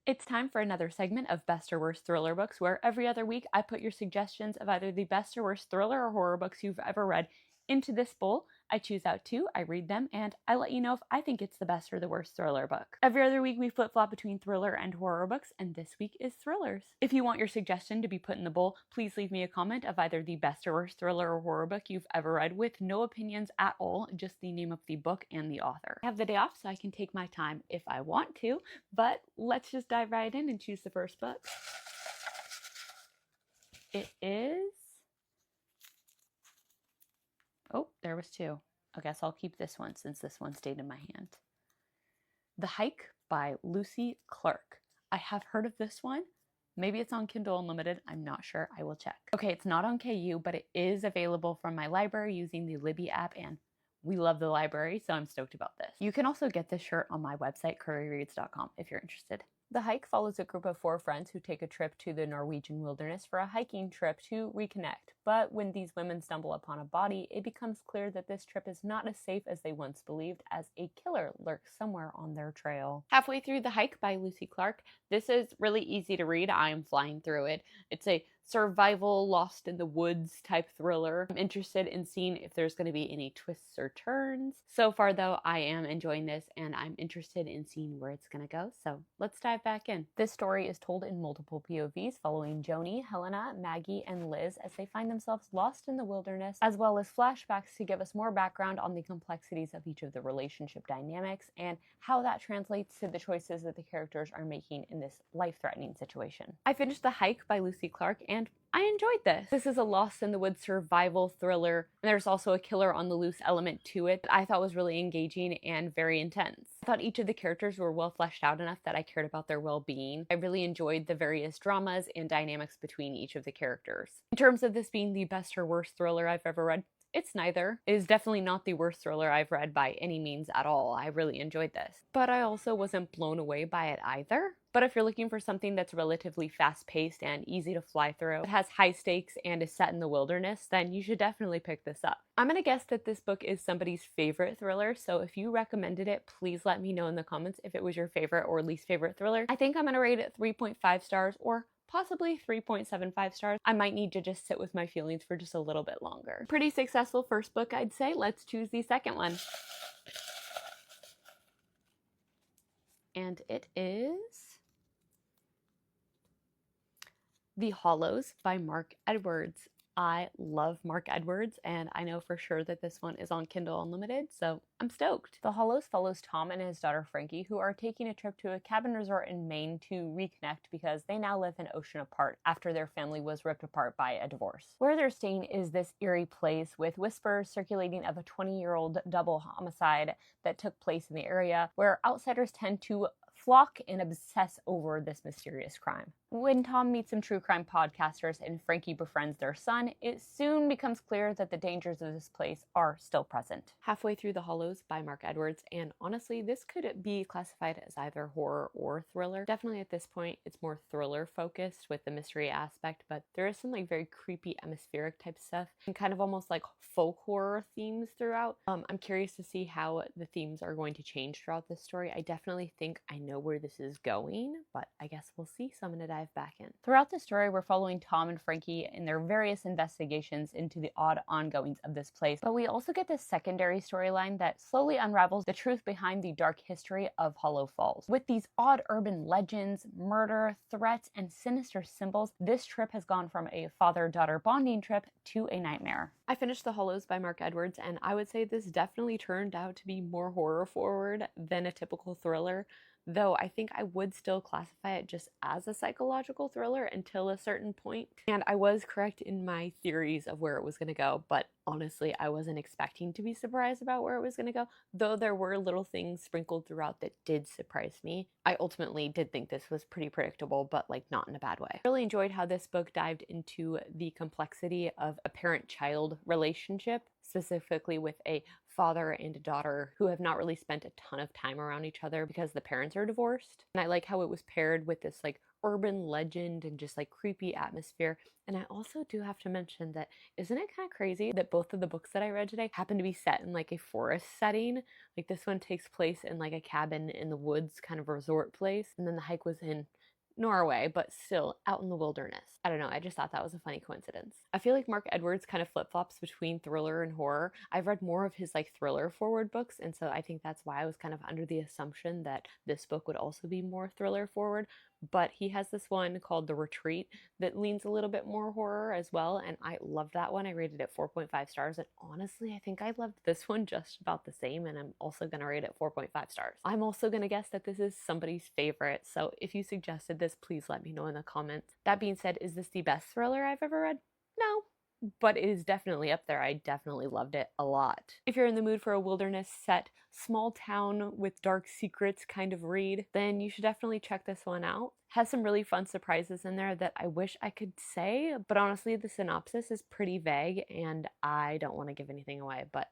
It's time for another segment of Best or Worst Thriller Books, where every other week I put your suggestions of either the best or worst thriller or horror books you've ever read into this bowl. I choose out two, I read them, and I let you know if I think it's the best or the worst thriller book. Every other week we flip-flop between thriller and horror books, and this week is thrillers. If you want your suggestion to be put in the bowl, please leave me a comment of either the best or worst thriller or horror book you've ever read with no opinions at all, just the name of the book and the author. I have the day off, so I can take my time if I want to, but let's just dive right in and choose the first book. It is... Oh, there was two. I guess I'll keep this one since this one stayed in my hand. The Hike by Lucy Clarke. I have heard of this one. Maybe it's on Kindle Unlimited. I'm not sure. I will check. Okay, it's not on KU, but it is available from my library using the Libby app, and we love the library, so I'm stoked about this. You can also get this shirt on my website, curryreads.com, if you're interested. The Hike follows a group of 4 friends who take a trip to the Norwegian wilderness for a hiking trip to reconnect. But when these women stumble upon a body, it becomes clear that this trip is not as safe as they once believed, as a killer lurks somewhere on their trail. Halfway through The Hike by Lucy Clarke, this is really easy to read. I am flying through it. It's a survival, lost in the woods type thriller. I'm interested in seeing if there's going to be any twists or turns. So far though, I am enjoying this and I'm interested in seeing where it's going to go. So let's dive back in. This story is told in multiple POVs following Joni, Helena, Maggie, and Liz as they find themselves lost in the wilderness, as well as flashbacks to give us more background on the complexities of each of the relationship dynamics and how that translates to the choices that the characters are making in this life-threatening situation. I finished The Hike by Lucy Clarke and I enjoyed this. This is a lost in the woods survival thriller, and there's also a killer on the loose element to it that I thought was really engaging and very intense. I thought each of the characters were well fleshed out enough that I cared about their well-being. I really enjoyed the various dramas and dynamics between each of the characters. In terms of this being the best or worst thriller I've ever read, it's neither. It is definitely not the worst thriller I've read by any means at all. I really enjoyed this. But I also wasn't blown away by it either. But if you're looking for something that's relatively fast-paced and easy to fly through, it has high stakes and is set in the wilderness, then you should definitely pick this up. I'm gonna guess that this book is somebody's favorite thriller, so if you recommended it, please let me know in the comments if it was your favorite or least favorite thriller. I think I'm gonna rate it 3.5 stars or possibly 3.75 stars. I might need to just sit with my feelings for just a little bit longer. Pretty successful first book, I'd say. Let's choose the second one. And it is The Hollows by Mark Edwards. I love Mark Edwards, and I know for sure that this one is on Kindle Unlimited, so I'm stoked. The Hollows follows Tom and his daughter Frankie, who are taking a trip to a cabin resort in Maine to reconnect because they now live an ocean apart after their family was ripped apart by a divorce. Where they're staying is this eerie place with whispers circulating of a 20-year-old double homicide that took place in the area, where outsiders tend to flock and obsess over this mysterious crime. When Tom meets some true crime podcasters and Frankie befriends their son, it soon becomes clear that the dangers of this place are still present. Halfway through The Hollows by Mark Edwards, and honestly, this could be classified as either horror or thriller. Definitely at this point, it's more thriller focused with the mystery aspect, but there is some like very creepy atmospheric type stuff and kind of almost like folk horror themes throughout. I'm curious to see how the themes are going to change throughout this story. I definitely think I know where this is going, but I guess we'll see, so I'm gonna dive back in. Throughout the story, we're following Tom and Frankie in their various investigations into the odd ongoings of this place, but we also get this secondary storyline that slowly unravels the truth behind the dark history of Hollow Falls. With these odd urban legends, murder, threats, and sinister symbols, this trip has gone from a father-daughter bonding trip to a nightmare. I finished The Hollows by Mark Edwards, and I would say this definitely turned out to be more horror forward than a typical thriller, though I think I would still classify it just as a psychological thriller until a certain point. And I was correct in my theories of where it was going to go, but honestly, I wasn't expecting to be surprised about where it was going to go, though there were little things sprinkled throughout that did surprise me. I ultimately did think this was pretty predictable, but like not in a bad way. I really enjoyed how this book dived into the complexity of a parent-child relationship, specifically with a father and a daughter who have not really spent a ton of time around each other because the parents are divorced. And I like how it was paired with this like urban legend and just like creepy atmosphere. And I also do have to mention that isn't it kind of crazy that both of the books that I read today happen to be set in like a forest setting? Like this one takes place in like a cabin in the woods kind of resort place, and then the hike was in Norway, but still out in the wilderness. I don't know, I just thought that was a funny coincidence. I feel like Mark Edwards kind of flip-flops between thriller and horror. I've read more of his like thriller forward books, and so I think that's why I was kind of under the assumption that this book would also be more thriller forward. But he has this one called The Retreat that leans a little bit more horror as well, and I love that one. I rated it 4.5 stars, and honestly, I think I loved this one just about the same, and I'm also going to rate it 4.5 stars. I'm also going to guess that this is somebody's favorite, so if you suggested this, please let me know in the comments. That being said, is this the best thriller I've ever read? No, but it is definitely up there. I definitely loved it a lot. If you're in the mood for a wilderness set, small town with dark secrets kind of read, then you should definitely check this one out. Has some really fun surprises in there that I wish I could say, but honestly the synopsis is pretty vague and I don't want to give anything away, but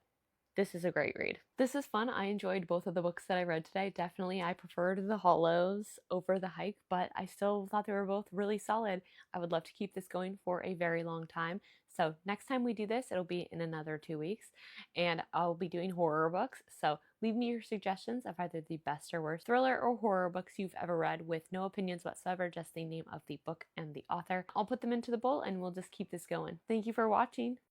this is a great read. This is fun. I enjoyed both of the books that I read today. Definitely I preferred The Hollows over The Hike, but I still thought they were both really solid. I would love to keep this going for a very long time. So next time we do this, it'll be in another 2 weeks, and I'll be doing horror books. So leave me your suggestions of either the best or worst thriller or horror books you've ever read with no opinions whatsoever, just the name of the book and the author. I'll put them into the bowl and we'll just keep this going. Thank you for watching.